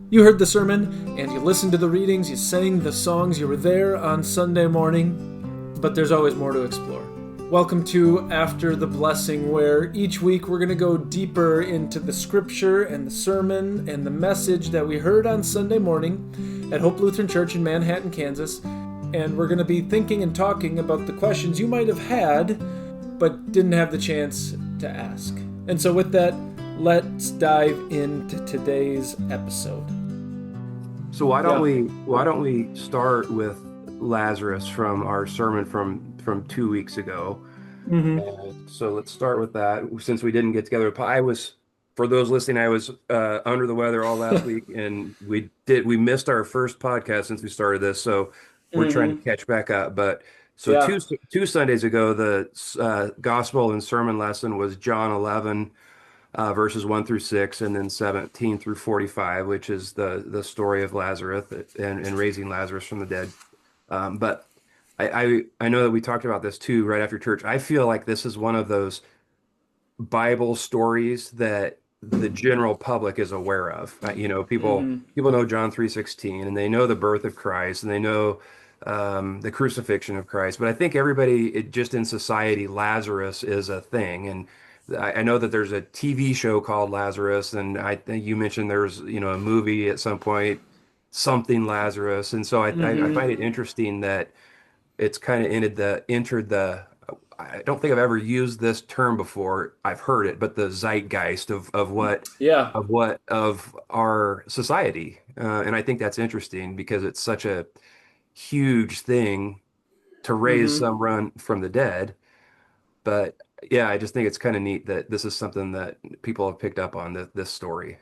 You heard the sermon, and you listened to the readings, you sang the songs, you were there on Sunday morning, but there's always more to explore. Welcome to After the Blessing, where each week we're going to go deeper into the scripture and the sermon and the message that we heard on Sunday morning at Hope Lutheran Church in Manhattan, Kansas. And we're going to be thinking and talking about the questions you might have had, but didn't have the chance to ask. And so with that, let's dive into today's episode. So why don't we start with Lazarus from our sermon from 2 weeks ago? Mm-hmm. So let's start with that since we didn't get together. For those listening, I was under the weather all last week, and we missed our first podcast since we started this. So we're trying to catch back up. But so Yeah. two Sundays ago, the gospel and sermon lesson was John 11. Verses 1 through 6, and then 17 through 45, which is the story of Lazarus and raising Lazarus from the dead. But I know that we talked about this too right after church. I feel like this is one of those Bible stories that the general public is aware of. People know John 3:16, and they know the birth of Christ, and they know the crucifixion of Christ. But I think just in society, Lazarus is a thing, and I know that there's a TV show called Lazarus, and I think you mentioned there's a movie at some point, something Lazarus, and so I find it interesting that it's kind of entered the. I don't think I've ever used this term before. I've heard it, but the zeitgeist of Yeah. our society, and I think that's interesting because it's such a huge thing to raise Mm-hmm. someone from the dead. But yeah, I just think it's kind of neat that this is something that people have picked up on this story.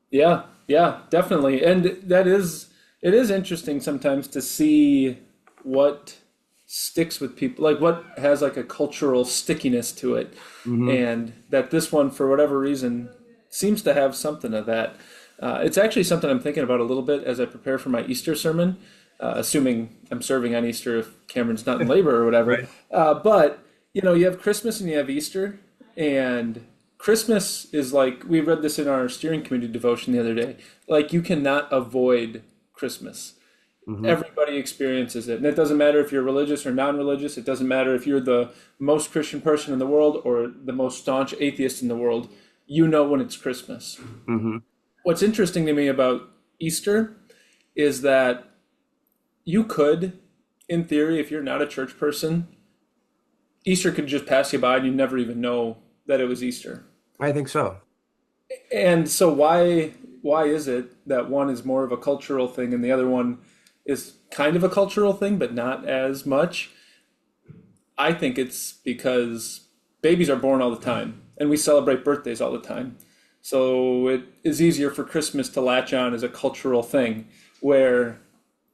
Yeah. Yeah, definitely. And it is interesting sometimes to see what sticks with people, like what has like a cultural stickiness to it. Hmm. And that this one, for whatever reason, seems to have something of that. It's actually something I'm thinking about a little bit as I prepare for my Easter sermon, assuming I'm serving on Easter if Cameron's not in labor or whatever. Right. But you have Christmas and you have Easter, and Christmas is like we read this in our steering committee devotion the other day. Like you cannot avoid Christmas. Hmm. Everybody experiences it, and it doesn't matter if you're religious or non-religious. It doesn't matter if you're the most Christian person in the world or the most staunch atheist in the world. You know when it's Christmas. Hmm. What's interesting to me about Easter is that you could, in theory, if you're not a church person, Easter could just pass you by and you never even know that it was Easter. I think so. And so why is it that one is more of a cultural thing and the other one is kind of a cultural thing but not as much? I think it's because babies are born all the time and we celebrate birthdays all the time. So it is easier for Christmas to latch on as a cultural thing, where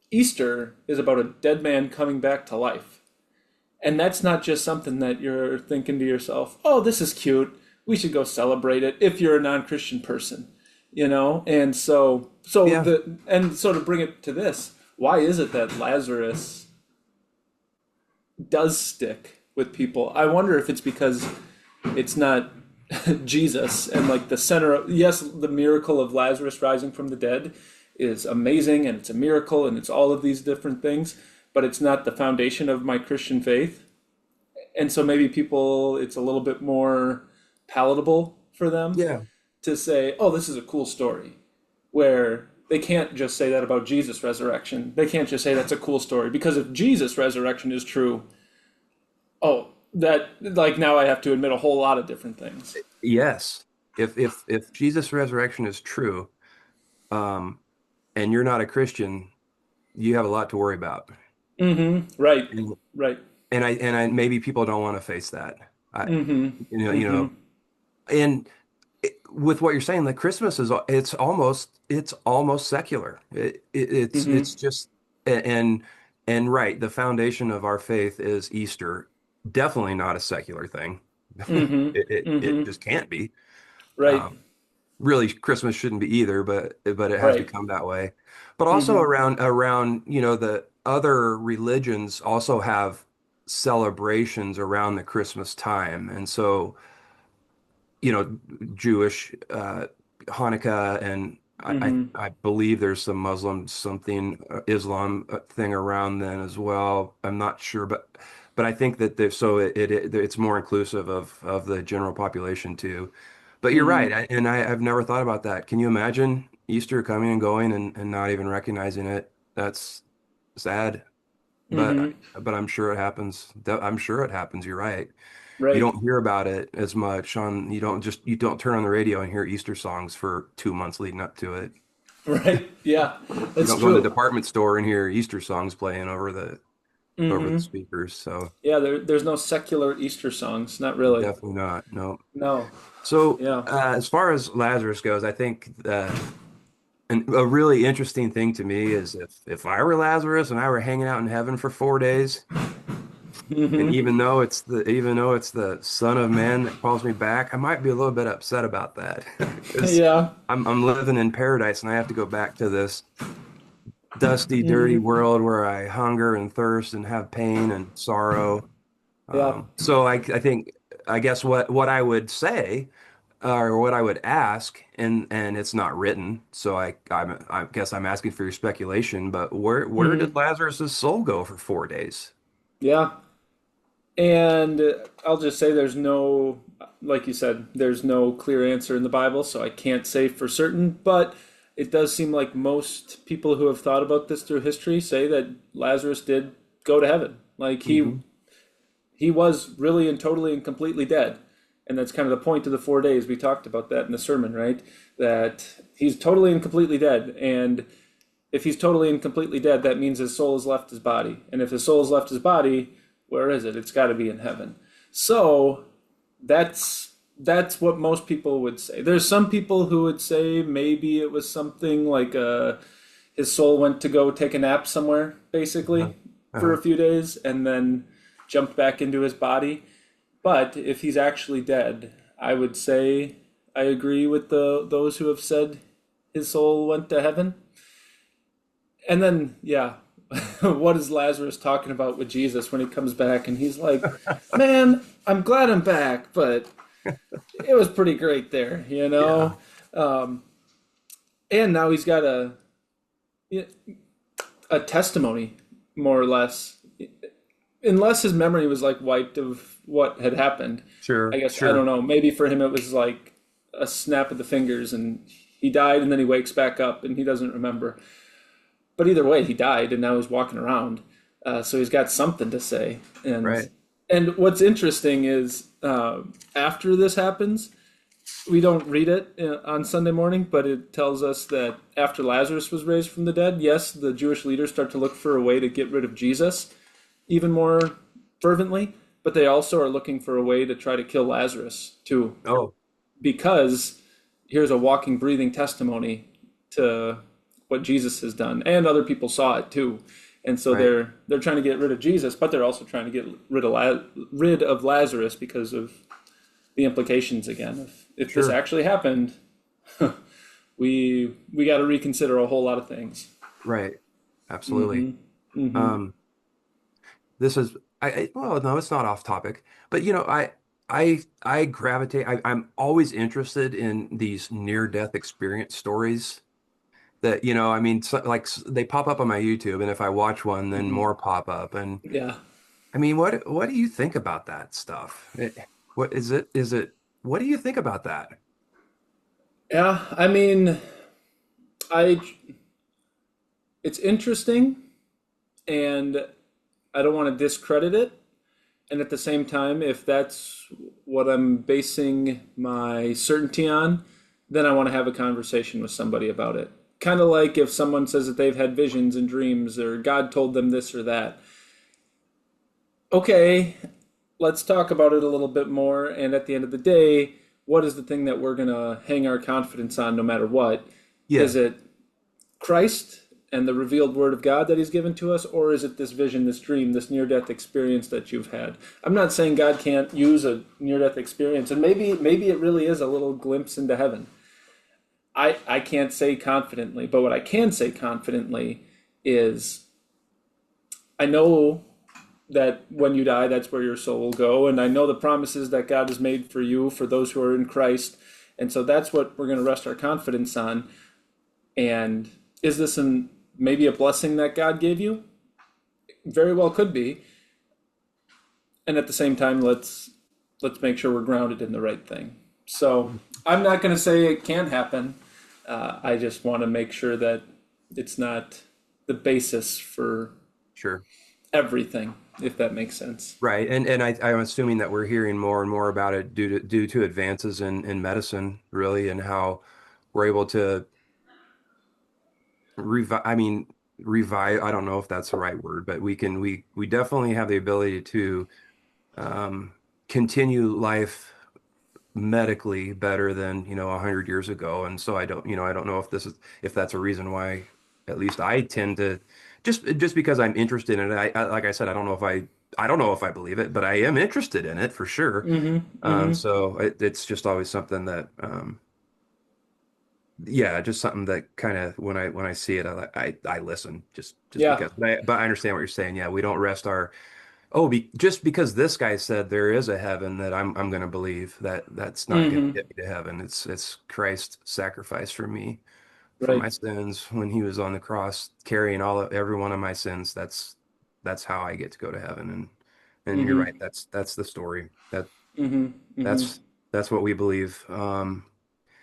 Easter is about a dead man coming back to life. And that's not just something that you're thinking to yourself, oh, this is cute. We should go celebrate it if you're a non-Christian person. And Yeah. so to bring it to this, why is it that Lazarus does stick with people? I wonder if it's because it's not Jesus and like the center of, yes, the miracle of Lazarus rising from the dead is amazing and it's a miracle and it's all of these different things, but it's not the foundation of my Christian faith. And so maybe people, it's a little bit more palatable for them Yeah. to say, oh, this is a cool story, where they can't just say that about Jesus' resurrection. They can't just say that's a cool story, because if Jesus' resurrection is true, oh, that, like, now I have to admit a whole lot of different things. Yes. If Jesus' resurrection is true, um, and you're not a Christian, you have a lot to worry about. Mm-hmm. Right. And Right. and I maybe people don't want to face that. I Mm-hmm. you know, you Mm-hmm. know, and with what you're saying, like Christmas it's almost secular. Mm-hmm. It's just and and right, the foundation of our faith is Easter. Definitely not a secular thing. Mm-hmm. It Mm-hmm. just can't be. Right. Um, Really, Christmas shouldn't be either, but it has Right. become that way. But also Mm-hmm. around the other religions also have celebrations around the Christmas time, and so Jewish Hanukkah and Hmm. I believe there's some Muslim something Islam thing around then as well. I'm not sure, but I think that it's more inclusive of the general population too. But you're right, Hmm. I've never thought about that. Can you imagine Easter coming and going and not even recognizing it? That's sad, but Hmm. I'm sure it happens. I'm sure it happens. You're right. You Right. don't hear about it as much you don't turn on the radio and hear Easter songs for 2 months leading up to it. Right. Yeah, You that's don't go in the true. department store and hear Easter songs playing over the Hmm. speakers. So Yeah, there's no secular Easter songs, not really. definitely not. No. No. So Yeah. as far as Lazarus goes, I think a really interesting thing to me is if I were Lazarus and I were hanging out in heaven for 4 days, and Hmm. even though it's the Son of Man that calls me back, I might be a little bit upset about that because Yeah. I'm living in paradise and I have to go back to this dusty, dirty Hmm. world where I hunger and thirst and have pain and sorrow. Yeah. So I guess what I would say or what I would ask, and it's not written, so I guess I'm asking for your speculation, but where did Hmm. Lazarus's soul go for 4 days? Yeah. And I'll just say there's no, like you said, there's no clear answer in the Bible, so I can't say for certain, but it does seem like most people who have thought about this through history say that Lazarus did go to heaven. Like Hmm. he was really and totally and completely dead. And that's kind of the point of the 4 days. We talked about that in the sermon, right? That he's totally and completely dead. And if he's totally and completely dead, that means his soul has left his body. And if his soul has left his body, where is it? It's got to be in heaven. So that's what most people would say. There's some people who would say maybe it was something like his soul went to go take a nap somewhere, Uh-huh. basically, for Uh-huh. a few days, and then jumped back into his body. But if he's actually dead, I would say I agree with those who have said his soul went to heaven. And then, yeah, what is Lazarus talking about with Jesus when he comes back and he's like, "Man, I'm glad I'm back, but it was pretty great there, you Yeah, know." And now he's got a testimony, more or less, unless his memory was like wiped of what had happened. I sure, guess I don't sure. know. Maybe for him it was like a snap of the fingers, and he died, and then he wakes back up, and he doesn't remember. But either way, he died, and now he's walking around. So he's got something to say. Right. And what's interesting is after this happens, we don't read it on Sunday morning, but it tells us that after Lazarus was raised from the dead, yes, the Jewish leaders start to look for a way to get rid of Jesus even more fervently, but they also are looking for a way to try to kill Lazarus too, Oh, because here's a walking, breathing testimony to what Jesus has done, and other people saw it too. And so right. they're trying to get rid of Jesus, but they're also trying to get rid of Lazarus because of the implications again. If this Sure. actually happened, we got to reconsider a whole lot of things. Right. Absolutely. Hmm. Hmm. Um, this is well, no, it's not off topic, but I gravitate. I'm always interested in these near-death experience stories that, I mean, they pop up on my YouTube, and if I watch one, then Hmm. more pop up. And Yeah. I mean, what do you think about that stuff? What is it? What do you think about that? Yeah. I mean, I it's interesting, and I don't want to discredit it. And at the same time, if that's what I'm basing my certainty on, then I want to have a conversation with somebody about it. Kind of like if someone says that they've had visions and dreams or God told them this or that. Okay, let's talk about it a little bit more. And at the end of the day, what is the thing that we're going to hang our confidence on no matter what? Yeah, Is it Christ and the revealed word of God that he's given to us, or is it this vision, this dream, this near death experience that you've had? I'm not saying God can't use a near death experience, and maybe it really is a little glimpse into heaven. I can't say confidently, but what I can say confidently is I know that when you die, that's where your soul will go, and I know the promises that God has made for you for those who are in Christ, and so that's what we're going to rest our confidence on. And is this maybe a blessing that God gave you? Very well could be. And at the same time, let's make sure we're grounded in the right thing. So I'm not going to say it can't happen. I just want to make sure that it's not the basis for Sure. everything, if that makes sense. Right. And I'm assuming that we're hearing more and more about it due to advances in medicine, really, and how we're able to revive, I mean, revive, I don't know if that's the right word, but we definitely have the ability to um, continue life medically better than, 100 years ago. And so I don't know if that's a reason why, at least I tend to, just because I'm interested in it. Like I said, I don't know if I believe it, but I am interested in it for sure. Mm-hmm. Mm-hmm. So it's just always something that, yeah, just something that kind of when I see it, I listen just Yeah. because. But I understand what you're saying. Yeah, we don't rest our just because this guy said there is a heaven that I'm going to believe that's not going to Mm-hmm. get me to heaven. It's Christ's sacrifice for me for my Right. sins when he was on the cross carrying every one of my sins. That's how I get to go to heaven. And you're right. Mm-hmm. That's the story. Mm-hmm. Mm-hmm. That's that's what we believe.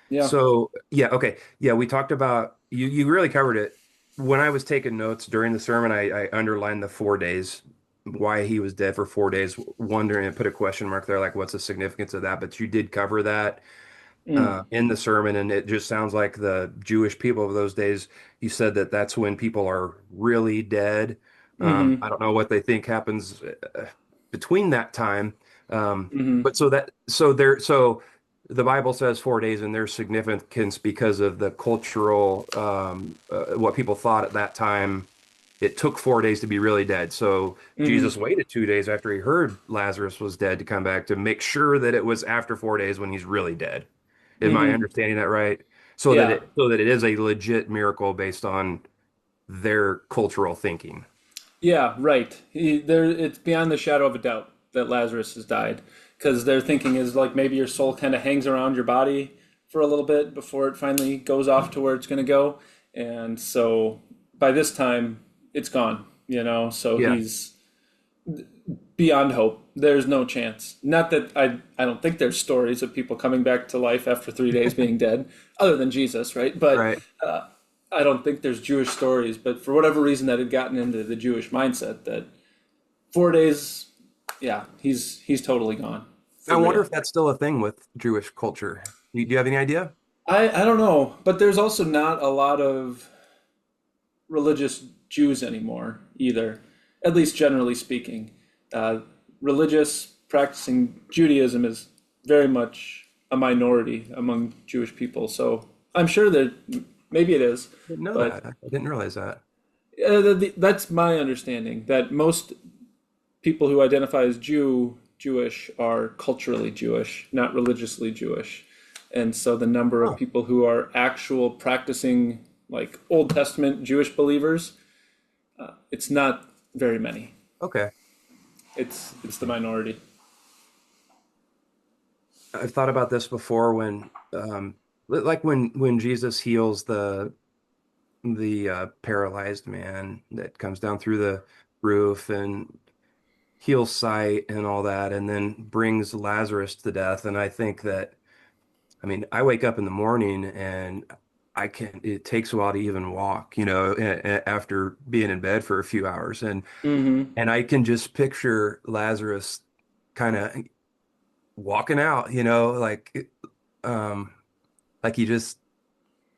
Yeah. So yeah, okay. Yeah, we talked about you really covered it. When I was taking notes during the sermon, I underlined the 4 days, why he was dead for 4 days, wondering and put a question mark there, like what's the significance of that? But you did cover that Mm. in the sermon, and it just sounds like the Jewish people of those days, you said that that's when people are really dead. Mm-hmm. I don't know what they think happens between that time. Mm-hmm. But so the Bible says 4 days, and there's significance because of the cultural, what people thought at that time. It took 4 days to be really dead. So Mm-hmm. Jesus waited 2 days after he heard Lazarus was dead to come back to make sure that it was after 4 days when he's really dead. Am I Mm-hmm. understanding that right? Yeah. So that it is a legit miracle based on their cultural thinking. Yeah, right. It's beyond the shadow of a doubt that Lazarus has died, because their thinking is like maybe your soul kind of hangs around your body for a little bit before it finally goes off to where it's going to go, and so by this time it's gone. So Yeah. he's beyond hope. There's no chance. Not that I don't think there's stories of people coming back to life after 3 days being dead, other than Jesus, right? But Right. I don't think there's Jewish stories. But for whatever reason, that had gotten into the Jewish mindset that 4 days, yeah, he's totally gone I for wonder real. if that's still a thing with Jewish culture. Do you have any idea? I don't know, but there's also not a lot of religious Jews anymore either, at least generally speaking. Uh, Religious practicing Judaism is very much a minority among Jewish people. So I'm sure that maybe it is, I didn't know but that. I didn't realize that. that's my understanding that most people who identify as Jewish are culturally Jewish, not religiously Jewish. And so the number of Oh, people who are actual practicing like Old Testament Jewish believers, it's not very many. okay. It's the minority. I've thought about this before when, like when Jesus heals the paralyzed man that comes down through the roof and heals sight and all that, and then brings Lazarus to death. And I think that, I mean, I wake up in the morning and it takes a while to even walk, after being in bed for a few hours. Mm-hmm. And I can just picture Lazarus kind of walking out, um, like he just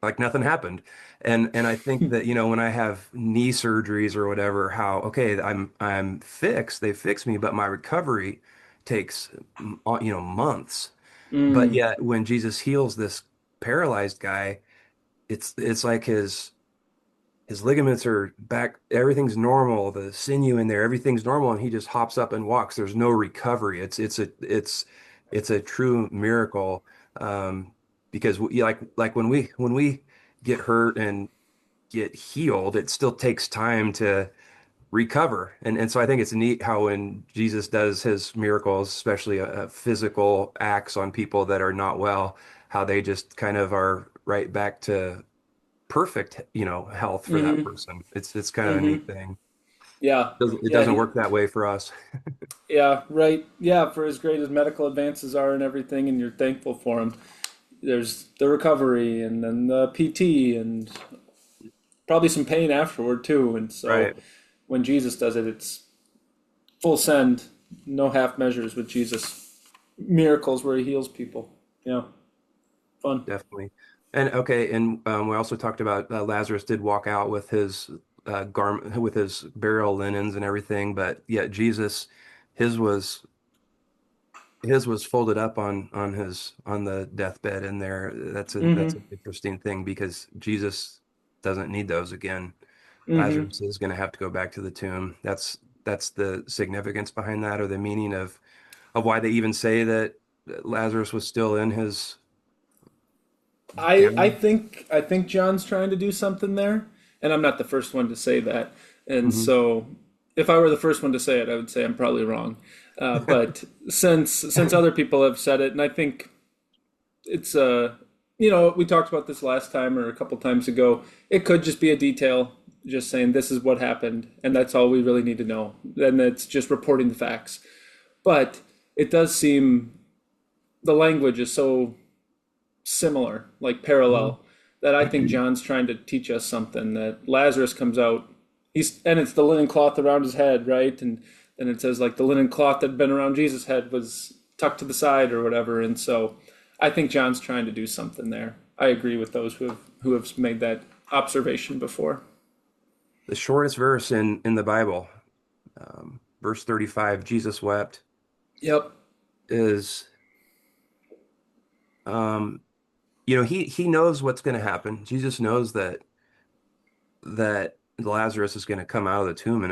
like nothing happened. And I think that, when I have knee surgeries or whatever, how okay, I'm fixed, they fix me, but my recovery takes months. But Mm. yet when Jesus heals this paralyzed guy, it's like his ligaments are back, everything's normal, the sinew in there, everything's normal, and he just hops up and walks. There's no recovery. It's a true miracle. Because like when we get hurt and get healed, it still takes time to recover. And so I think it's neat how when Jesus does his miracles, especially physical acts on people that are not well, how they just kind of are right back to perfect, health for that Mm-hmm. person. It's kind of a neat Mm-hmm. thing. Yeah. It Yeah. doesn't work that way for us. Yeah. Right. Yeah. For as great as medical advances are and everything, and you're thankful for them, there's the recovery and then the PT and probably some pain afterward too. And so Right. when Jesus does it, it's full send, no half measures with Jesus. Miracles where he heals people. Yeah. Fun. Definitely. And okay, and we also talked about Lazarus did walk out with his garment, with his burial linens and everything, but yet Jesus, his was his was folded up on the deathbed in there. That's Mm-hmm. an interesting thing because Jesus doesn't need those again. Mm-hmm. Lazarus is going to have to go back to the tomb. That's the significance behind that, or the meaning of why they even say that Lazarus was still in his I town. think John's trying to do something there, and I'm not the first one to say that. And Hmm. so, if I were the first one to say it, I would say I'm probably wrong. But since other people have said it, and I think it's we talked about this last time or a couple times ago. It could just be a detail, just saying this is what happened, and that's all we really need to know. Then it's just reporting the facts. But it does seem the language is so similar, like parallel, that I think John's trying to teach us something. That Lazarus comes out, and it's the linen cloth around his head, right? And then it says like the linen cloth that had been around Jesus' head was tucked to the side or whatever. And so, I think John's trying to do something there. I agree with those who have made that observation before. The shortest verse in the Bible, verse 35, Jesus wept, Yep. is um, he knows what's going to happen. Jesus knows that Lazarus is going to come out of the tomb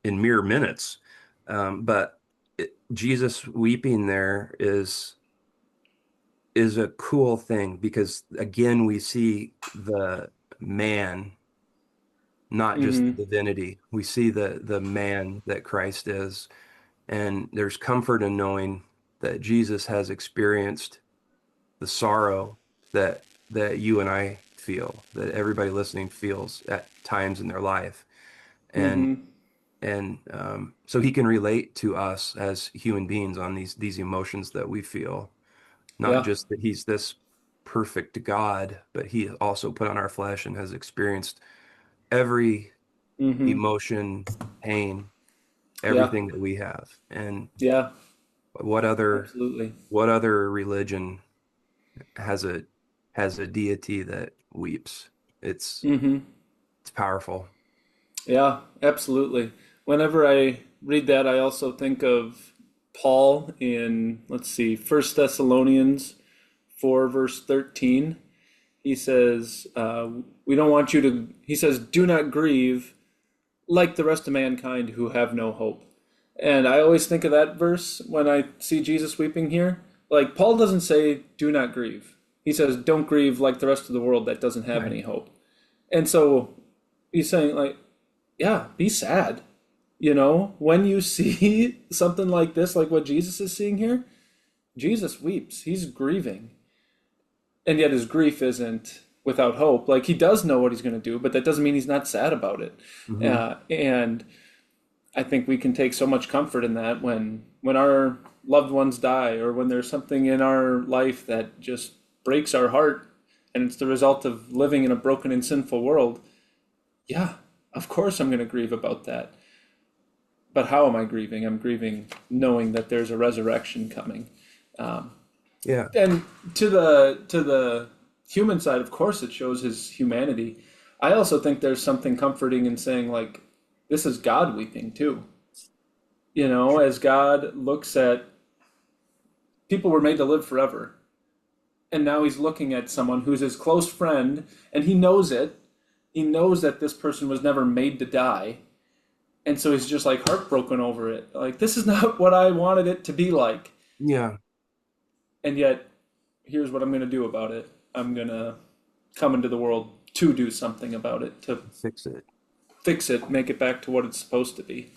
in mere minutes. But Jesus weeping there is a cool thing because again we see the man, not just the Mm-hmm. divinity. We see the man that Christ is. And there's comfort in knowing that Jesus has experienced the sorrow that you and I feel, that everybody listening feels at times in their life. And Mm-hmm. so he can relate to us as human beings on these emotions that we feel, not Yeah. just that he's this perfect God, but he also put on our flesh and has experienced every Mm-hmm. emotion, pain, Yeah. everything that we have. And Yeah. what other Absolutely. what other religion has a deity that weeps? It's Mm-hmm. it's powerful. Yeah, absolutely. Whenever I read that, I also think of Paul in, let's see, First Thessalonians 4, verse 13. He says, we don't want you to, he says, do not grieve like the rest of mankind who have no hope. And I always think of that verse when I see Jesus weeping here. Like, Paul doesn't say, do not grieve. He says, don't grieve like the rest of the world that doesn't have Right. any hope. And so he's saying, like, yeah, be sad. When you see something like this, like what Jesus is seeing here, Jesus weeps. He's grieving. And yet his grief isn't without hope. Like he does know what he's going to do, but that doesn't mean he's not sad about it. Hmm. And I think we can take so much comfort in that when our loved ones die or when there's something in our life that just breaks our heart and it's the result of living in a broken and sinful world. Yeah, of course I'm going to grieve about that. But how am I grieving? I'm grieving knowing that there's a resurrection coming. Um, Yeah. and to the human side, of course, it shows his humanity. I also think there's something comforting in saying like, this is God weeping too. As God looks at people were made to live forever, and now he's looking at someone who's his close friend, and he knows it. He knows that this person was never made to die. And so he's just like heartbroken over it. Like, this is not what I wanted it to be like. Yeah. And yet, here's what I'm going to do about it. I'm going to come into the world to do something about it, to Fix it. fix it, make it back to what it's supposed to be.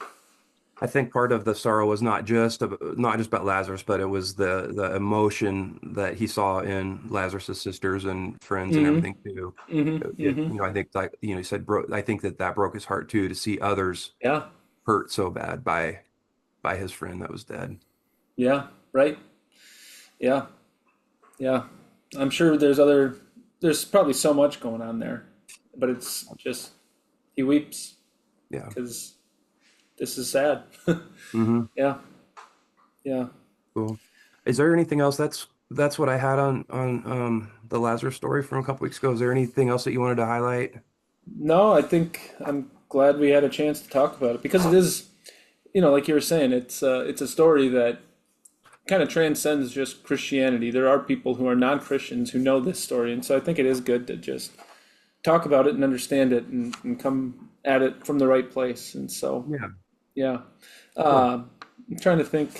I think part of the sorrow was not just about Lazarus, but it was the emotion that he saw in Lazarus's sisters and friends and Mm-hmm. everything too. Mm-hmm. Mm-hmm. I think like he said, I think that broke his heart too to see others Yeah. hurt so bad by his friend that was dead. Yeah. Right. Yeah. Yeah. I'm sure there's probably so much going on there, but it's just, he weeps Yeah. because this is sad. Hmm. Yeah. Yeah. Cool. Is there anything else? That's what I had on the Lazarus story from a couple weeks ago. Is there anything else that you wanted to highlight? No, I think I'm glad we had a chance to talk about it because it is, like you were saying, it's a story that kind of transcends just Christianity. There are people who are non-Christians who know this story, and so I think it is good to just talk about it and understand it and come at it from the right place. And so, Yeah. yeah, Cool. I'm trying to think.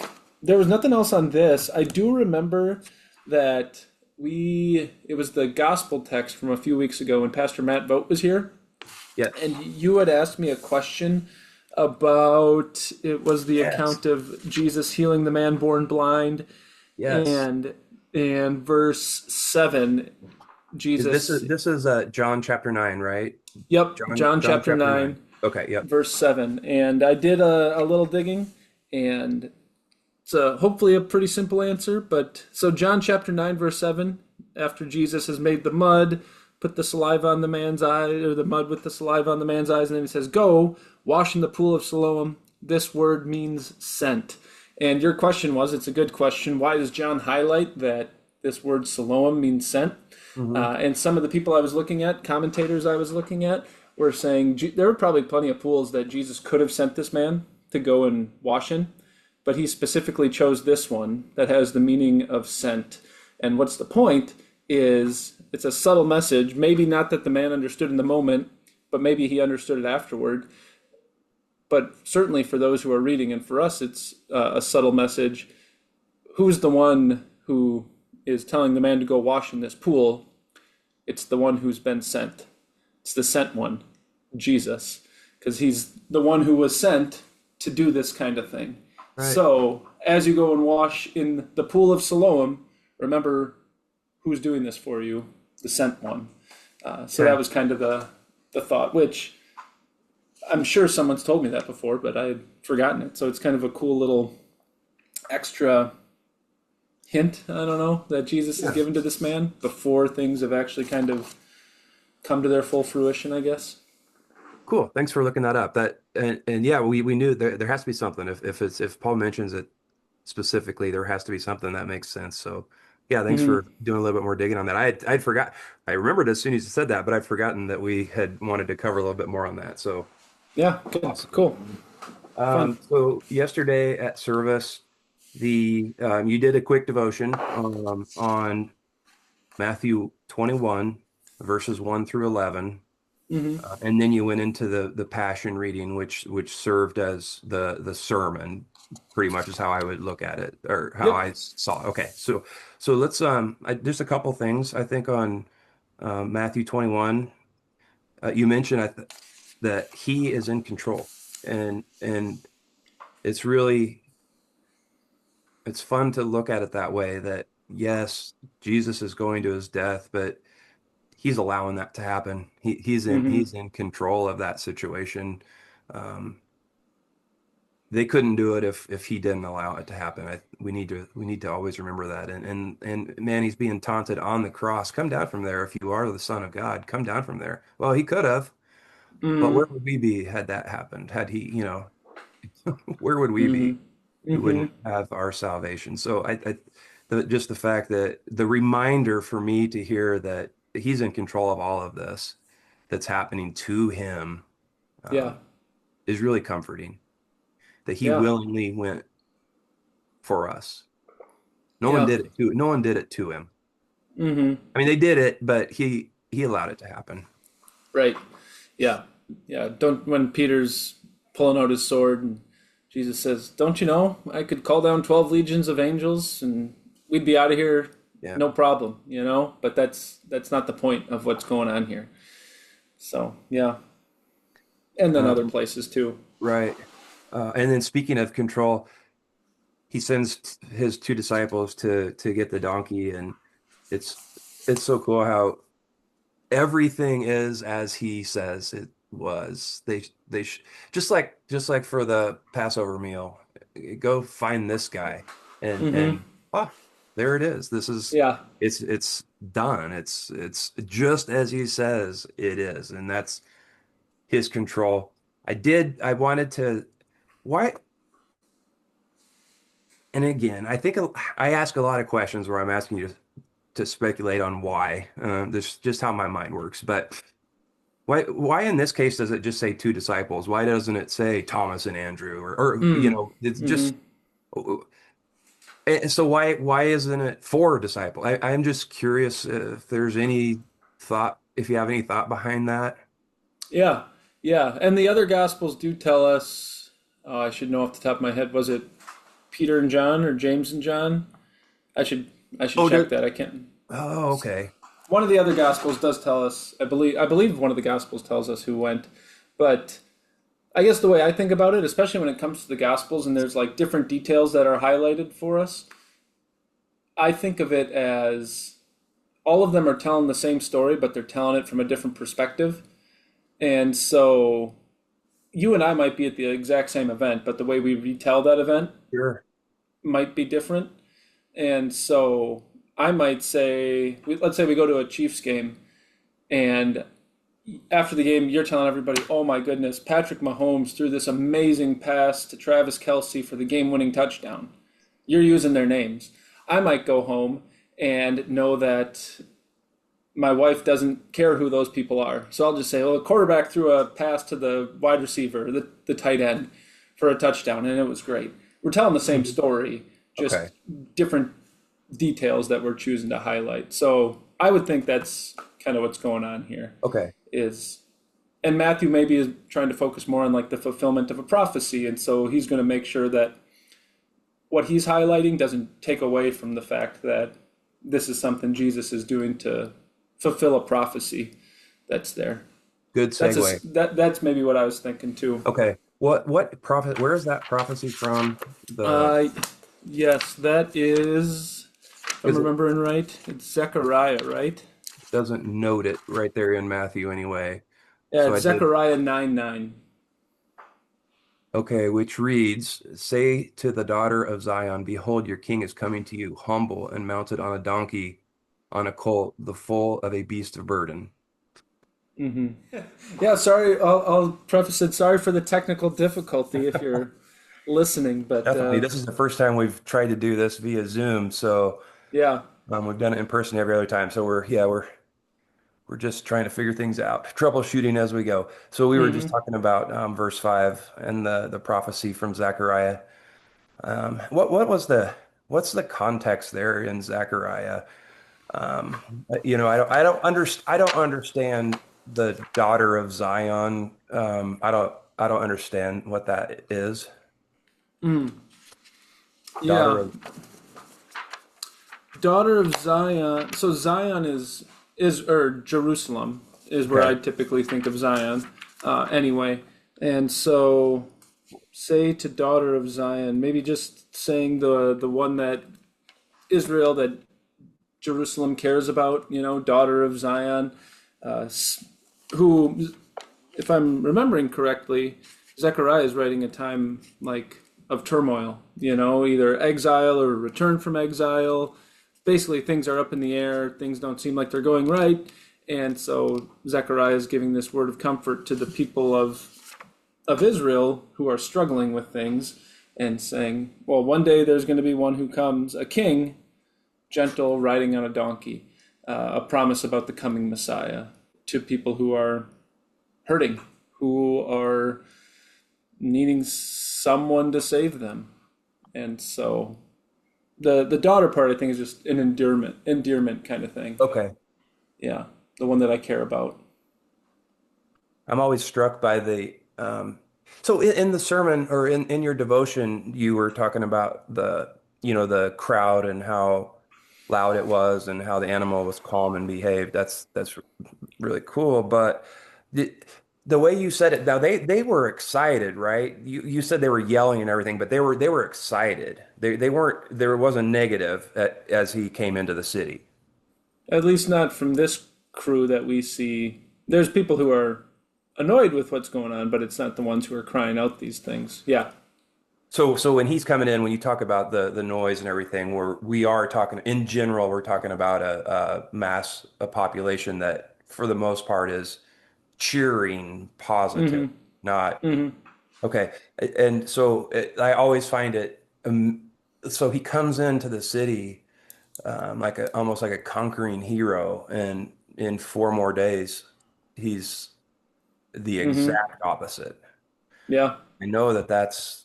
There was nothing else on this. I do remember that it was the gospel text from a few weeks ago when Pastor Matt Vogt was here, and Yes. you had asked me a question about, it was the Yes. account of Jesus healing the man born blind, Yes. and verse 7, Jesus, This is John chapter 9, right? yep, John John chapter chapter 9. 9, Okay, yep. verse 7. And I did a little digging, and it's hopefully a pretty simple answer. But so, John chapter 9, verse 7, after Jesus has made the mud, put the saliva on the man's eye, or the mud with the saliva on the man's eyes, and then he says, "Go, wash in the pool of Siloam." This word means sent. And your question was, it's a good question. Why does John highlight that this word Siloam means sent? Hmm. And some of the people I was looking at, commentators I was looking at, were saying there were probably plenty of pools that Jesus could have sent this man to go and wash in, but he specifically chose this one that has the meaning of sent. And what's the point is, it's a subtle message, maybe not that the man understood in the moment, but maybe he understood it afterward. But certainly for those who are reading, and for us, it's a subtle message. Who's the one who is telling the man to go wash in this pool? It's the one who's been sent. It's the sent one, Jesus, because he's the one who was sent to do this kind of thing. Right. So as you go and wash in the pool of Siloam, remember who's doing this for you, the sent one. So that Okay. was kind of the thought, which I'm sure someone's told me that before, but I had forgotten it. So it's kind of a cool little extra hint, I don't know, that Jesus has Yeah. given to this man before things have actually kind of come to their full fruition, I guess. Cool. Thanks for looking that up. And yeah, we knew there has to be something. If Paul mentions it specifically, there has to be something that makes sense. So yeah, thanks Hmm. for doing a little bit more digging on that. I'd forgot. I remembered as soon as you said that, but I'd forgotten that we had wanted to cover a little bit more on that. So Yeah, good, awesome. cool, fun. So yesterday at service, the you did a quick devotion on Matthew 21 verses 1 through 11. Hmm. And then you went into the passion reading, which served as the sermon, pretty much is how I would look at it, or how Yep. I saw it. Okay, so let's there's a couple things I think on Matthew 21. You mentioned that he is in control, and it's really it's fun to look at it that way. That yes, Jesus is going to his death, but he's allowing that to happen. Hmm. He's in control of that situation. Um, they couldn't do it if he didn't allow it to happen. We need to always remember that. And man, he's being taunted on the cross. Come down from there if you are the Son of God. Come down from there. Well, he could have, but Hmm. where would we be had that happened? Had he, where would we Hmm. be? We Hmm. wouldn't have our salvation. So just the fact that the reminder for me to hear that he's in control of all of this that's happening to him Yeah. um, is really comforting. That he Yeah. willingly went for us. Yeah. No one did it to him. Hmm. I mean, they did it, but he allowed it to happen. Right. Yeah. Yeah. Don't, when Peter's pulling out his sword and Jesus says, "Don't you know I could call down 12 legions of angels and we'd be out of here, Yeah. no problem, you know?" But that's not the point of what's going on here. So, yeah. And then other Um, places too. right. And then speaking of control, he sends his two disciples to get the donkey, and it's it's so cool how everything is as he says it was. They sh just like for the Passover meal, go find this guy, and ah, there it is. This is Yeah. it's done. It's just as he says it is, and that's his control. I wanted to why and again, I think I ask a lot of questions where I'm asking you to speculate on why. This just how my mind works. But why in this case does it just say two disciples? Why doesn't it say Thomas and Andrew or Mm. it's Hmm. just so why isn't it four disciples? I'm just curious if there's any thought, if you have any thought behind that. Yeah. Yeah. And the other gospels do tell us, I should know off the top of my head, was it Peter and John or James and John? I should I should Oh, check that. I can't. oh, okay. One of the other gospels does tell us, I believe one of the gospels tells us who went, but I guess the way I think about it, especially when it comes to the gospels and there's like different details that are highlighted for us, I think of it as all of them are telling the same story, but they're telling it from a different perspective. And so you and I might be at the exact same event, but the way we retell that event Sure. might be different. And so I might say, let's say we go to a Chiefs game, and after the game, you're telling everybody, oh my goodness, Patrick Mahomes threw this amazing pass to Travis Kelce for the game winning touchdown. You're using their names. I might go home and know that my wife doesn't care who those people are. So I'll just say, well, the quarterback threw a pass to the wide receiver, the tight end, for a touchdown, and it was great. We're telling the same Mhm. story, Okay. just different details that we're choosing to highlight. So I would think that's kind of what's going on here Okay. is, and Matthew maybe is trying to focus more on like the fulfillment of a prophecy, and so he's going to make sure that what he's highlighting doesn't take away from the fact that this is something Jesus is doing to fulfill a prophecy that's there. Good segue. That's maybe what I was thinking too. Okay. What prophet? Where is that prophecy from? The Uh, yes, that is, if I'm because it remembering right, it's Zechariah, right? doesn't note it right there in Matthew anyway. Yeah, So it's I did. Zechariah 9:9. Okay, which reads, "Say to the daughter of Zion, Behold, your king is coming to you, humble and mounted on a donkey, on a colt, the foal of a beast of burden." Hmm. Yeah, sorry, I'll preface it. Sorry for the technical difficulty if you're listening, but Definitely, this is the first time we've tried to do this via Zoom, so yeah. we've done it in person every other time. So we're just trying to figure things out, troubleshooting as we go. So we were just Hmm. talking about verse 5 and the prophecy from Zechariah. What was what's the context there in Zechariah? I don't understand the daughter of Zion. I don't understand what that is. Daughter Yeah, of daughter of Zion. So Zion is or Jerusalem is where I okay, typically think of Zion, anyway. And so say to daughter of Zion, maybe just saying the one that Israel that Jerusalem cares about, daughter of Zion, uh, who, if I'm remembering correctly, Zechariah is writing a time like of turmoil, either exile or return from exile. Basically, things are up in the air, things don't seem like they're going right. And so Zechariah is giving this word of comfort to the people of Israel who are struggling with things and saying, well, one day there's going to be one who comes, a king, gentle, riding on a donkey, a promise about the coming Messiah to people who are hurting, who are needing someone to save them. And so the daughter part I think is just an endearment kind of thing. okay. Yeah, the one that I care about. I'm always struck by so in the sermon or in your devotion, you were talking about the crowd and how loud it was and how the animal was calm and behaved. That's really cool. But the way you said it, now they were excited, right? You said they were yelling and everything, but they were excited. They weren't, there was a negative as he came into the city. At least not from this crew that we see. There's people who are annoyed with what's going on, but it's not the ones who are crying out these things. Yeah. So when he's coming in, when you talk about the noise and everything, we are talking in general, we're talking about a population that for the most part is cheering positive, Mm-hmm. not Mm-hmm. okay. And so I always find it so he comes into the city like almost like a conquering hero, and in 4 more days, he's the Mm-hmm. exact opposite. Yeah. I know that that's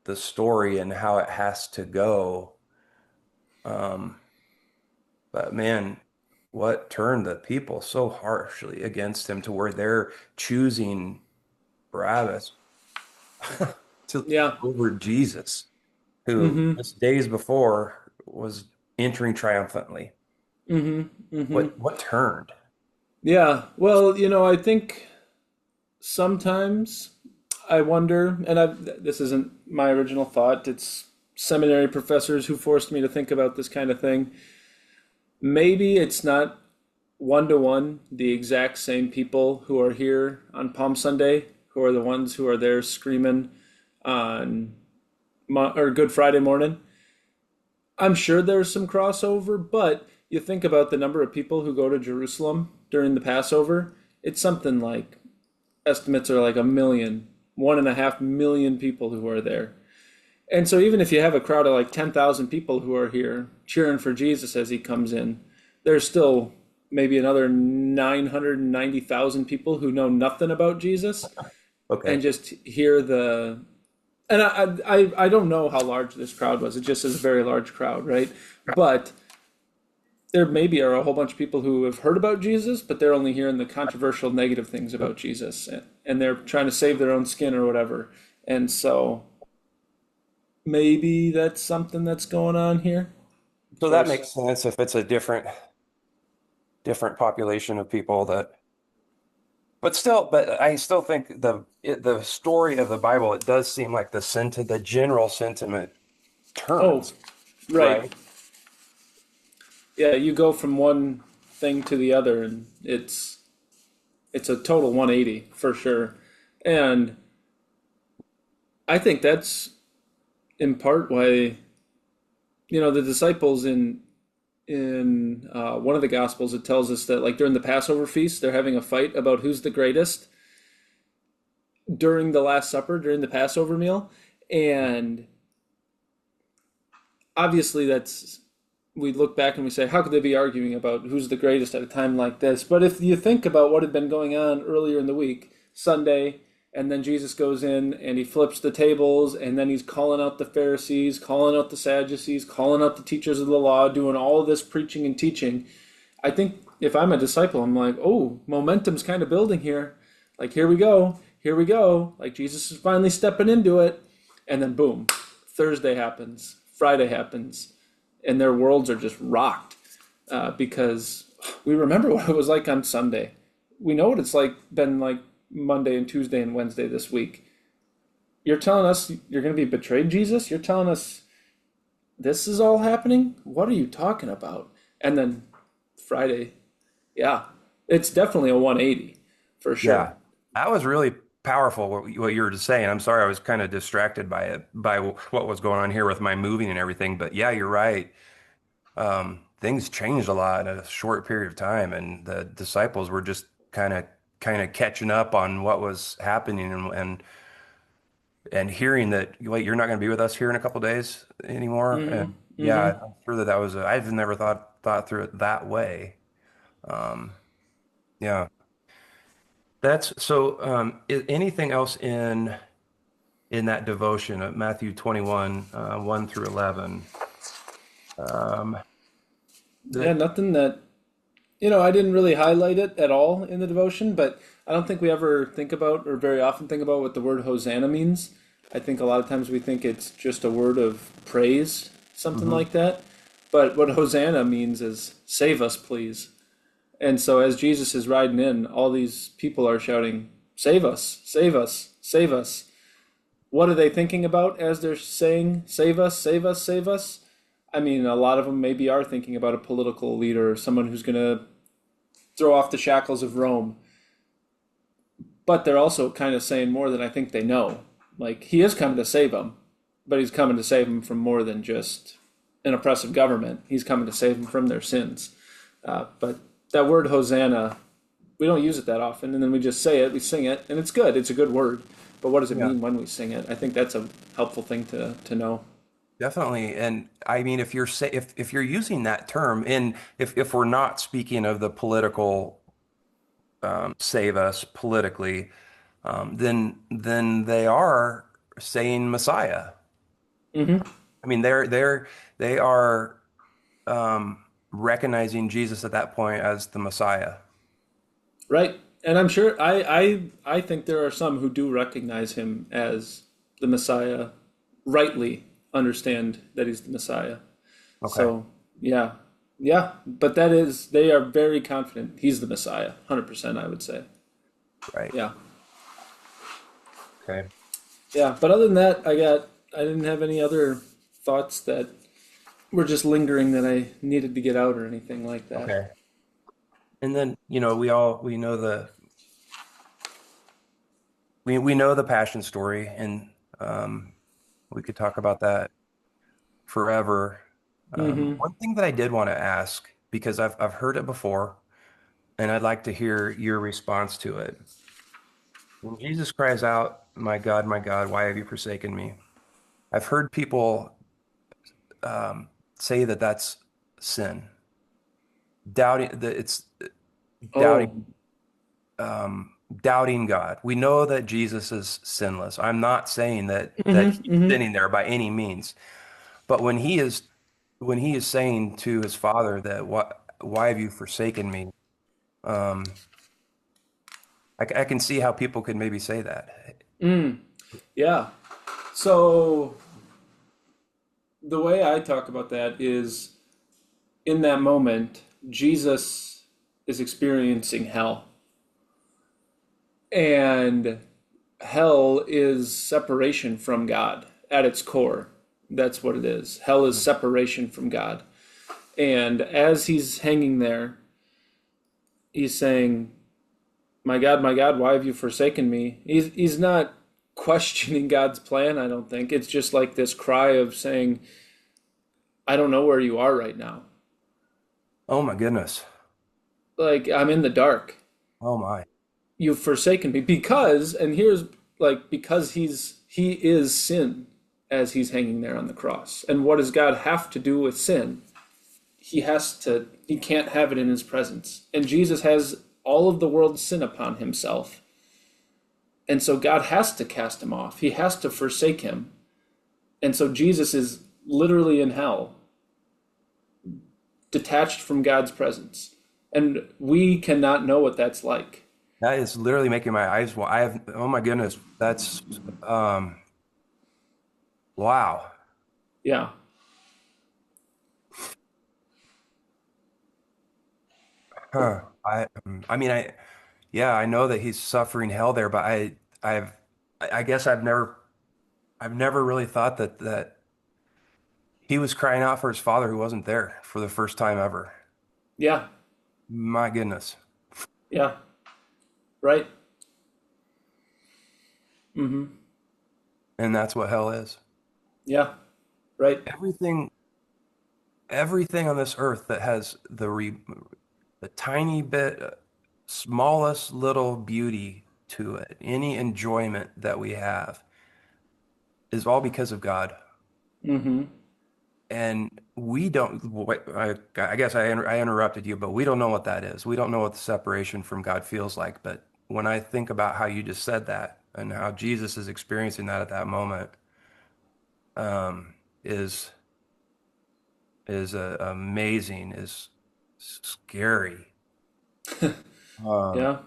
the story and how it has to go. Um, but man, what turned the people so harshly against him to where they're choosing Barabbas to Yeah. over Jesus, who Mm-hmm. just days before was entering triumphantly. Mm-hmm. Mm-hmm. What turned? Yeah. Well, I think sometimes I wonder, and this isn't my original thought, it's seminary professors who forced me to think about this kind of thing. Maybe it's not one to one the exact same people who are here on Palm Sunday who are the ones who are there screaming on or Good Friday morning. I'm sure there's some crossover, but you think about the number of people who go to Jerusalem during the Passover, it's something like estimates are like 1 million, 1.5 million people who are there. And so even if you have a crowd of like 10,000 people who are here cheering for Jesus as he comes in, there's still maybe another 990,000 people who know nothing about Jesus and Okay. just hear the. And I don't know how large this crowd was. It just is a very large crowd, right? But there maybe are a whole bunch of people who have heard about Jesus, but they're only hearing the controversial negative things about Jesus, and they're trying to save their own skin or whatever. And so maybe that's something that's going on here. Of So that course. makes sense if it's a different population of people that, but I still think the story of the Bible, it does seem like the general sentiment Oh, turns, right. right? Yeah, you go from one thing to the other, and it's a total 180 for sure. And I think that's in part why the disciples in one of the gospels, it tells us that like during the Passover feast they're having a fight about who's the greatest during the Last Supper, during the Passover meal. And obviously that's, we look back and we say, how could they be arguing about who's the greatest at a time like this? But if you think about what had been going on earlier in the week, Sunday, and then Jesus goes in and he flips the tables, and then he's calling out the Pharisees, calling out the Sadducees, calling out the teachers of the law, doing all of this preaching and teaching. I think if I'm a disciple, I'm like, oh, momentum's kind of building here. Like, here we go, here we go. Like, Jesus is finally stepping into it. And then, boom, Thursday happens, Friday happens, and their worlds are just rocked because we remember what it was like on Sunday. We know what it's like been like Monday and Tuesday and Wednesday this week. You're telling us you're going to be betrayed, Jesus? You're telling us this is all happening? What are you talking about? And then Friday, yeah, it's definitely a 180 for Yeah, sure. that was really powerful what you were just saying. I'm sorry, I was kind of distracted by it, by what was going on here with my moving and everything. But yeah, you're right. Things changed a lot in a short period of time, and the disciples were just kind of catching up on what was happening, and hearing that, wait, you're not going to be with us here in a couple days anymore. Mm-hmm. And yeah, Mm-hmm. I'm sure that was I've never thought through it that way. Um, yeah, that's so. Anything else in that devotion of Matthew 21, 1 through 11? Um, Yeah, that nothing that, I didn't really highlight it at all in the devotion, but I don't think we ever think about or very often think about what the word Hosanna means. I think a lot of times we think it's just a word of praise, something Mhm. like that. But what Hosanna means is save us, please. And so as Jesus is riding in, all these people are shouting, Save us, save us, save us. What are they thinking about as they're saying, save us, save us, save us? I mean, a lot of them maybe are thinking about a political leader, someone who's going to throw off the shackles of Rome. But they're also kind of saying more than I think they know. Like, he is coming to save them, but he's coming to save them from more than just an oppressive government. He's coming to save them from their sins. But that word Hosanna, we don't use it that often, and then we just say it, we sing it, and it's good. It's a good word. But what does it Yeah, mean when we sing it? I think that's a helpful thing to know. definitely. And I mean, if you're using that term, and if we're not speaking of the political save us politically, then they are saying Messiah. Hmm. I mean, they are recognizing Jesus at that point as the Messiah. Right. And I'm sure I think there are some who do recognize him as the Messiah, rightly understand that he's the Messiah. Okay, So yeah. Yeah. But that is they are very confident he's the Messiah. 100% I would say. right. Yeah. Okay. Yeah. But other than that, I didn't have any other thoughts that were just lingering that I needed to get out or anything like that. Okay. And then, we know we know the passion story, and we could talk about that forever. Hmm. One thing that I did want to ask, because I've heard it before, and I'd like to hear your response to it. When Jesus cries out, my God, why have you forsaken me?" I've heard people say that that's sin, doubting that it's Oh. doubting doubting God. We know that Jesus is sinless. I'm not saying that Hmm. he's Hmm. sinning there by any means. But when he is saying to his father that why have you forsaken me? Um, I can see how people could maybe say that. Yeah. So the way I talk about that is in that moment, Jesus is experiencing hell. And hell is separation from God at its core. That's what it is. Hell is separation from God. And as he's hanging there, he's saying, my God, why have you forsaken me?" He's not questioning God's plan, I don't think. It's just like this cry of saying, I don't know where you are right now. Oh my goodness. Like, I'm in the dark. Oh my. You've forsaken me because, and here's like, because he is sin as he's hanging there on the cross. And what does God have to do with sin? He can't have it in his presence. And Jesus has all of the world's sin upon himself. And so God has to cast him off. He has to forsake him. And so Jesus is literally in hell, detached from God's presence. And we cannot know what that's like. That is literally making my eyes oh my goodness. That's um wow. Yeah. Huh. I mean yeah, I know that he's suffering hell there, but I guess I've never really thought that he was crying out for his father who wasn't there for the first time ever. Yeah. My goodness. Yeah. Right. Mm-hmm. And that's what hell is. Yeah. Right. Everything everything on this earth that has the tiny bit smallest little beauty to it, any enjoyment that we have is all because of God. Mm-hmm. And we don't, I guess I interrupted you, but we don't know what that is. We don't know what the separation from God feels like. But when I think about how you just said that and how Jesus is experiencing that at that moment, um, is amazing, is scary. Um, Yeah.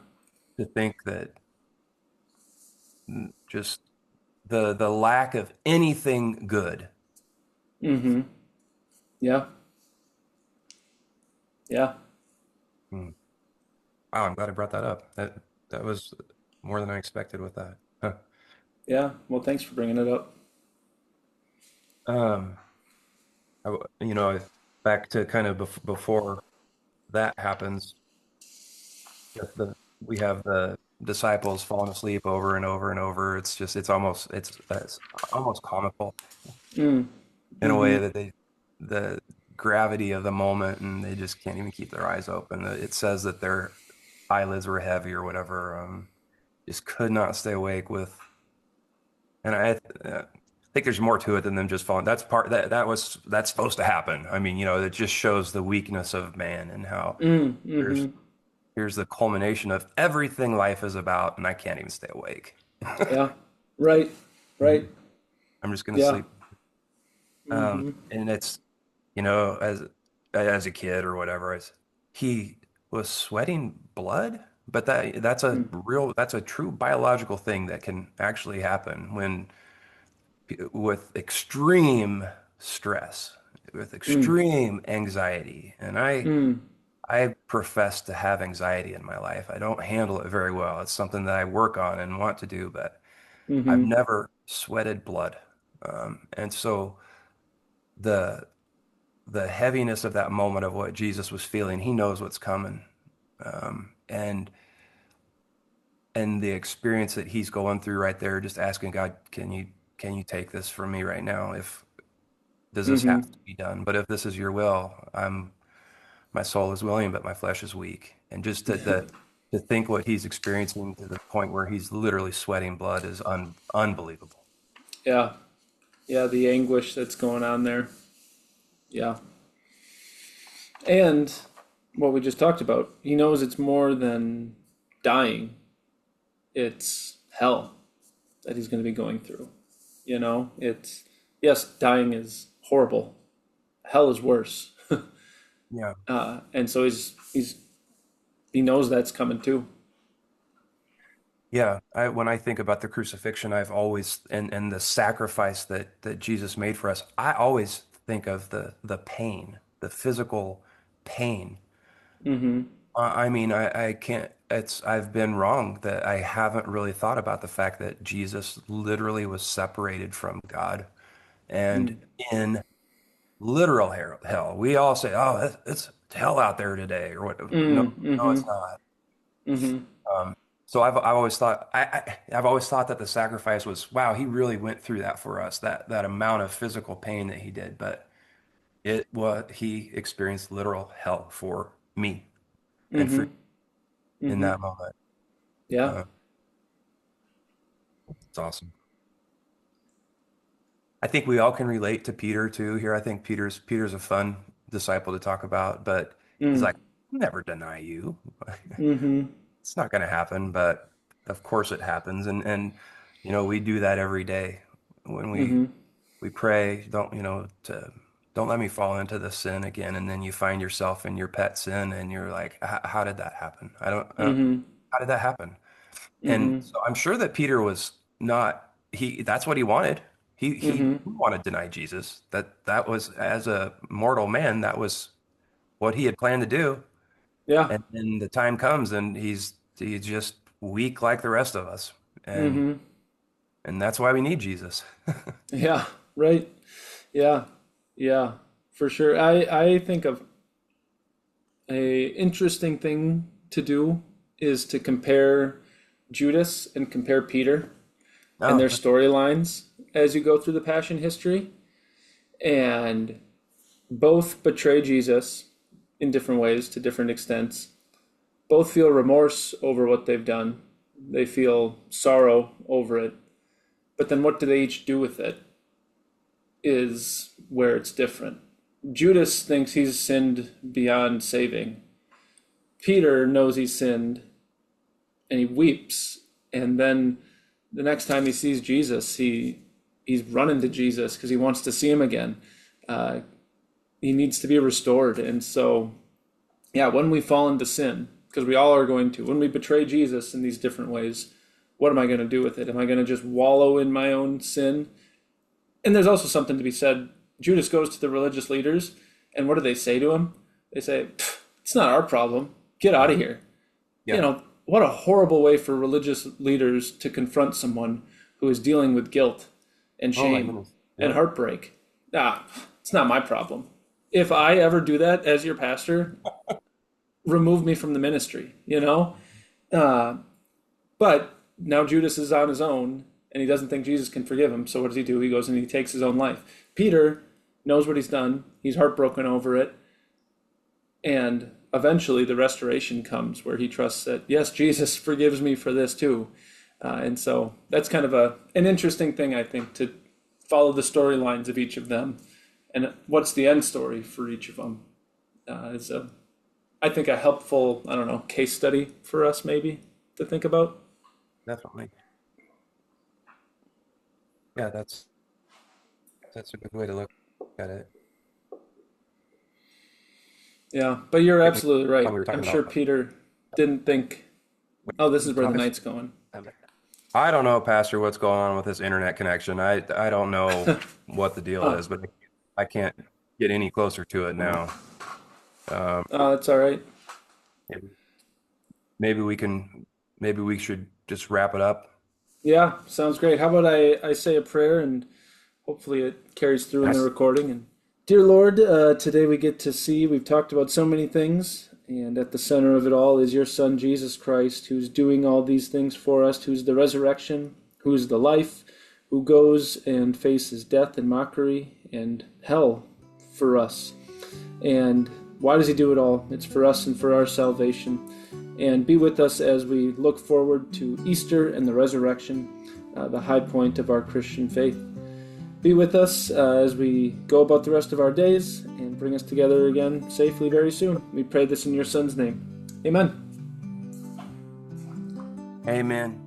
to think that just the lack of anything good. Mm-hmm. Yeah. Yeah. Hmm. Wow, I'm glad I brought that up. That was. more than I expected with that. Huh. Yeah. Well, thanks for bringing it up. Um, back to kind of before that happens, we have the disciples falling asleep over and over and over. It's almost comical Mm. in a Mm-hmm. way that the gravity of the moment, and they just can't even keep their eyes open. It says that their eyelids were heavy or whatever. Just could not stay awake with, and I think there's more to it than them just falling. That's supposed to happen. I mean, it just shows the weakness of man and how Mm. here's Mm-hmm. here's the culmination of everything life is about, and I can't even stay awake. Yeah. Right. Right. I'm just gonna Yeah. sleep. Mm-hmm. And it's, as a kid or whatever, he was sweating blood, but Mm. that's a true biological thing that can actually happen with extreme stress, with Mm. extreme anxiety. And Mm. I profess to have anxiety in my life. I don't handle it very well. It's something that I work on and want to do, but I've Mm-hmm. never sweated blood. And so the the heaviness of that moment of what Jesus was feeling, he knows what's coming. And the experience that he's going through right there, just asking God, can you take this from me right now? If does this have Mm-hmm. to be done? But if this is your will, my soul is willing, but my flesh is weak. And just to think what he's experiencing to the point where he's literally sweating blood is unbelievable. Yeah. Yeah. The anguish that's going on there. Yeah. And what we just talked about, he knows it's more than dying. It's hell that he's going to be going through. It's, yes, dying is horrible. Hell is worse. Yeah. And so he knows that's coming too. Yeah, when I think about the crucifixion, I've always and the sacrifice that Jesus made for us, I always think of the pain, the physical pain. Mm-hmm. I mean, I can't, I've been wrong that I haven't really thought about the fact that Jesus literally was separated from God and in literal hell. We all say, oh, it's hell out there today, or what? No, no, Mm-hmm. it's not. Mm-hmm. So I've always thought I've always thought that the sacrifice was, wow, he really went through that for us, that amount of physical pain that he did, but he experienced literal hell for me and for Mm-hmm. in Mm-hmm. that moment. Yeah. Uh, it's awesome. I think we all can relate to Peter too here. I think Peter's a fun disciple to talk about, but he's Mm. like, "I'll never deny you." Mm-hmm. It's not going to happen, but of course it happens, and we do that every day when Mm-hmm. we pray. Don't let me fall into this sin again, and then you find yourself in your pet sin, and you're like, How did that happen? I don't. Mm-hmm. How did that happen?" And Mm-hmm. so I'm sure that Peter was not he. That's what he wanted. He Mm-hmm. wanted to deny Jesus. That was, as a mortal man, that was what he had planned to do. Yeah. And then the time comes, and he's just weak like the rest of us, and Mm-hmm. that's why we need Jesus. Yeah. Right. Yeah. Yeah. For sure. I think of a interesting thing to do is to compare Judas and compare Peter and Oh, their storylines as you go through the Passion history. And both betray Jesus in different ways to different extents. Both feel remorse over what they've done. They feel sorrow over it. But then what do they each do with it is where it's different. Judas thinks he's sinned beyond saving. Peter knows he's sinned and he weeps. And then the next time he sees Jesus, he's running to Jesus because he wants to see him again. Uh, he needs to be restored. And so, yeah, when we fall into sin, because we all are going to, when we betray Jesus in these different ways, what am I going to do with it? Am I going to just wallow in my own sin? And there's also something to be said. Judas goes to the religious leaders, and what do they say to him? They say, it's not our problem. Get out yeah, of here. yeah, what a horrible way for religious leaders to confront someone who is dealing with guilt and Oh my shame goodness. and Yeah. heartbreak. Ah, it's not my problem. If I ever do that as your pastor, remove me from the ministry, you know? Uh, but now Judas is on his own and he doesn't think Jesus can forgive him. So what does he do? He goes and he takes his own life. Peter knows what he's done. He's heartbroken over it. And eventually the restoration comes where he trusts that, yes, Jesus forgives me for this too. And so that's kind of an interesting thing, I think, to follow the storylines of each of them. And what's the end story for each of them is, I think, a helpful, I don't know, case study for us maybe to think about. Definitely. Yeah, that's a good way to look at it. Yeah, but you're Maybe absolutely right. when we were I'm talking sure about Peter didn't think, oh, this is where the Thomas. night's going. I don't know, Pastor, what's going on with this internet connection. I don't know what the deal Huh. is, but I can't get any closer to it now. Um, That's all right. maybe maybe we should just wrap it up. Yeah, sounds great. How about I say a prayer and hopefully it carries through in the Yes. recording. And dear Lord, today we get to see, we've talked about so many things, and at the center of it all is your Son, Jesus Christ, who's doing all these things for us, who's the resurrection, who's the life, who goes and faces death and mockery and hell for us. And why does he do it all? It's for us and for our salvation. And be with us as we look forward to Easter and the resurrection, the high point of our Christian faith. Be with us as we go about the rest of our days and bring us together again safely very soon. We pray this in your Son's name. Amen. Amen.